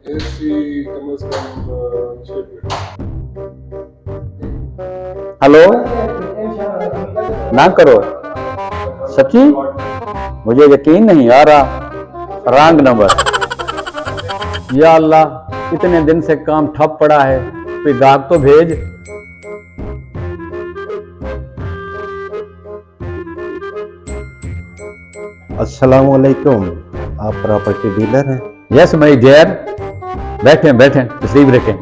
AC कम से कम 6 feet. Hello, ना करो। सच्ची मुझे यकीन नहीं आ रहा। Wrong number. या अल्लाह, इतने दिन से काम ठप पड़ा है, कोई गाहक तो भेज। अस्सलाम वालेकुम, आप प्रॉपर्टी डीलर हैं? यस माय डियर, बैठें बैठें, तशरीफ रखें।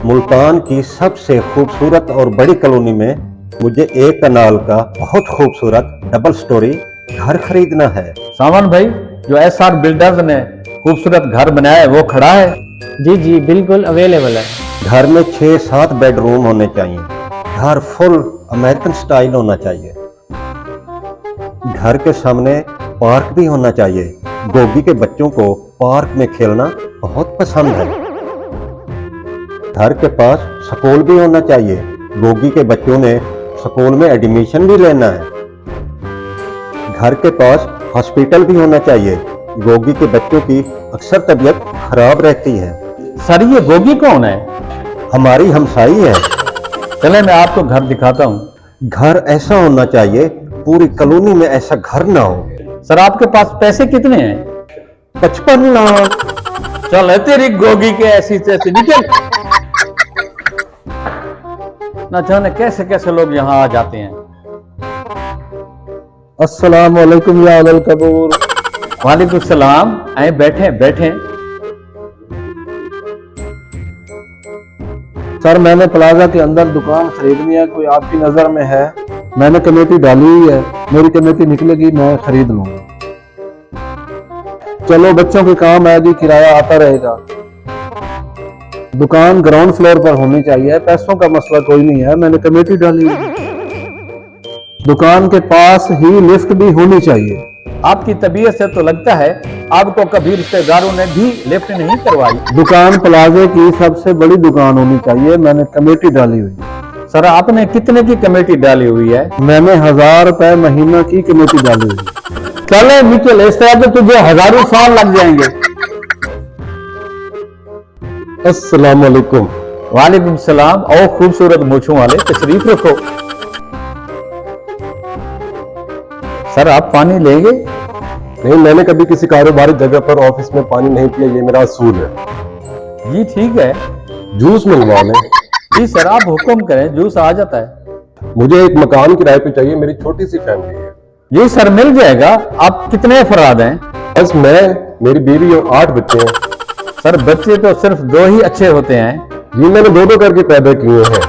मुल्तान की सबसे खूबसूरत और बड़ी कॉलोनी में मुझे एक कनाल का बहुत खूबसूरत डबल स्टोरी घर खरीदना है। सामान भाई, जो SR बिल्डर्स ने खूबसूरत घर बनाया है वो खड़ा है। जी जी बिल्कुल अवेलेबल है। घर में 6-7 बेडरूम होने चाहिए। घर फुल अमेरिकन स्टाइल होना चाहिए। घर के सामने पार्क भी होना चाहिए। गोगी के बच्चों को पार्क में खेलना बहुत पसंद है। घर के पास स्कूल भी होना चाहिए। गोगी के बच्चों ने स्कूल में एडमिशन भी लेना है। घर के पास हॉस्पिटल भी होना चाहिए। गोगी के बच्चों की अक्सर तबीयत खराब रहती है। सर, ये गोगी कौन है? हमारी हमसाई है। चले मैं आपको घर दिखाता हूँ। घर ऐसा होना चाहिए, पूरी कॉलोनी में ऐसा घर ना हो। सर, आपके पास पैसे कितने हैं? 55 लाख। चल तेरी गोगी के ऐसी तैसी, निकल। ना जाने कैसे कैसे लोग यहाँ आ जाते हैं। अस्सलाम वालेकुम या अल कबूर। वालेकुम सलाम। आए, बैठे बैठे। सर, मैंने प्लाजा के अंदर दुकान खरीदनी है, कोई आपकी नजर में है? मैंने कमेटी डाली हुई है, मेरी कमेटी निकलेगी मैं खरीद लूंगा। चलो, बच्चों के काम आएगी, किराया आता रहेगा। दुकान ग्राउंड फ्लोर पर होनी चाहिए, पैसों का मसला कोई नहीं है, मैंने कमेटी डाली हुई है। दुकान के पास ही लिफ्ट भी होनी चाहिए। आपकी तबीयत से तो लगता है आपको कभी रिश्तेदारों ने भी लिफ्ट नहीं करवाई। दुकान प्लाजे की सबसे बड़ी दुकान होनी चाहिए, मैंने कमेटी डाली हुई है। सर, आपने कितने की कमेटी डाली हुई है? मैंने 1000 रुपए महीना की कमेटी डाली हुई है। चले निकल, इस तरह तो तुझे हजारों साल लग जाएंगे। अस्सलाम वालेकुम। वालेकुम सलाम। और खूबसूरत मूछों वाले, तशरीफ रखो। सर, आप पानी लेंगे? नहीं, मैंने कभी किसी कारोबारी जगह पर ऑफिस में पानी नहीं पिया, ये मेरा असूल है। जी ठीक है। जूस मंगवा लें। जी सर, आप हुक्म करें, जूस आ जाता है। मुझे एक मकान किराए पे चाहिए, मेरी छोटी सी फैमिली है। जी सर, मिल जाएगा। आप कितने अफराद हैं? बस मैं, मेरी बीवी और 8 बच्चे हैं। सर, बच्चे तो सिर्फ 2 ही अच्छे होते हैं। जी, मैंने 2-2 करके पैदा किए हैं।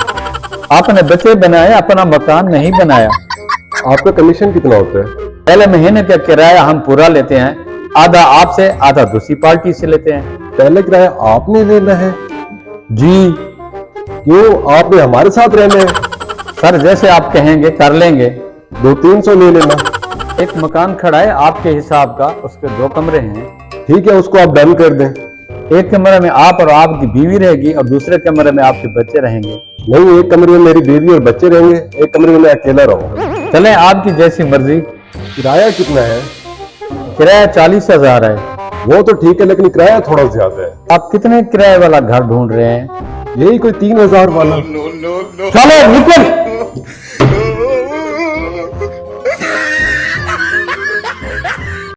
आपने बच्चे बनाए, अपना मकान नहीं बनाया। आपका कमीशन कितना होता है? पहले महीने का किराया हम पूरा लेते हैं, आधा आपसे आधा दूसरी पार्टी से लेते हैं। पहले किराया आपने लेना है? जी। क्यों, आपने हमारे साथ रहना है? सर, जैसे आप कहेंगे कर लेंगे। 200-300 ले लेना। एक मकान खड़ा है आपके हिसाब का, उसके 2 कमरे हैं। ठीक है, उसको आप डन कर दें। एक कमरे में आप और आपकी बीवी रहेगी और दूसरे कमरे में आपके बच्चे रहेंगे। नहीं, एक कमरे में मेरी बीवी और बच्चे रहेंगे, एक कमरे में मैं अकेला रहूंगा। चलें, आपकी जैसी मर्जी। किराया कितना है? किराया 40,000 है। वो तो ठीक है, लेकिन किराया थोड़ा ज्यादा है। आप कितने किराए वाला घर ढूंढ रहे हैं? यही कोई 3000 वाला। चलो निकल।